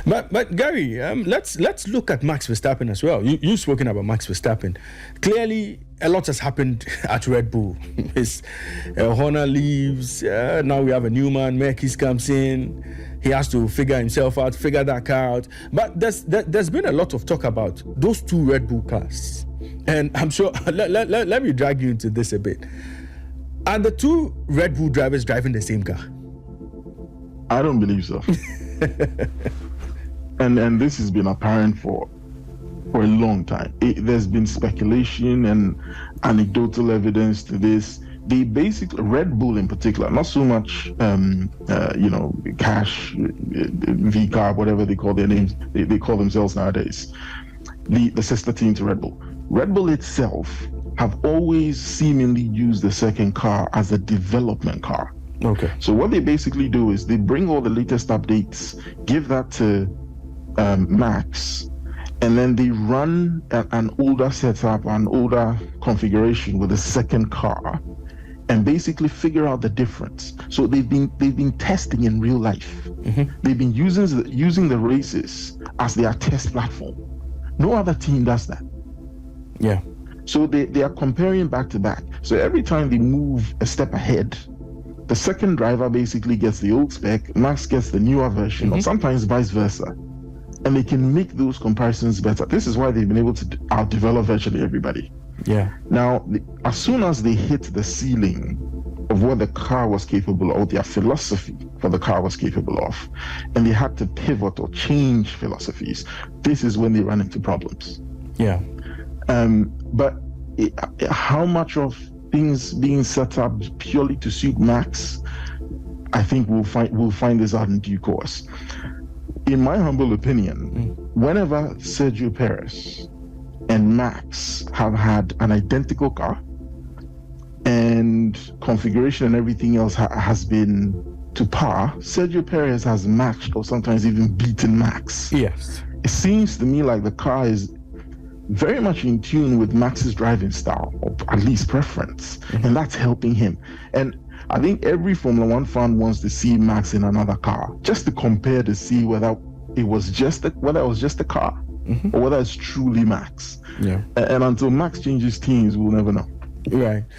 But Gary, let's look at Max Verstappen as well. You've spoken about Max Verstappen. Clearly, a lot has happened at Red Bull. His Horner leaves. Now we have a new man. Merkis comes in. He has to figure himself out, figure that car out. But there's been a lot of talk about those two Red Bull cars. And I'm sure, let me drag you into this a bit. Are the two Red Bull drivers driving the same car? I don't believe so. and this has been apparent for a long time. There's been speculation and anecdotal evidence to this. They basically, Red Bull in particular, not so much, Cash, V-Car, whatever they call their names, they call themselves nowadays, the sister team to Red Bull. Red Bull itself have always seemingly used the second car as a development car. Okay. So what they basically do is they bring all the latest updates, give that to Max, and then they run an older setup, an older configuration with a second car, and basically figure out the difference. So they've been testing in real life. Mm-hmm. They've been using the races as their test platform. No other team does that. Yeah. So they are comparing back to back. So every time they move a step ahead, the second driver basically gets the old spec, Max gets the newer version, or sometimes vice versa. And they can make those comparisons better. This is why they've been able to out-develop virtually everybody. Yeah. Now, as soon as they hit the ceiling of what the car was capable of, or their philosophy for the car was capable of, and they had to pivot or change philosophies, this is when they run into problems. Yeah. But how much of things being set up purely to suit Max, I think we'll find this out in due course. In my humble opinion, whenever Sergio Perez and Max have had an identical car and configuration and everything else has been to par, Sergio Perez has matched or sometimes even beaten Max. Yes. It seems to me like the car is very much in tune with Max's driving style, or at least preference, and that's helping him. And I think every Formula One fan wants to see Max in another car, just to compare to see whether it was just a car, or whether it's truly Max. Yeah. And until Max changes teams, we'll never know. Right.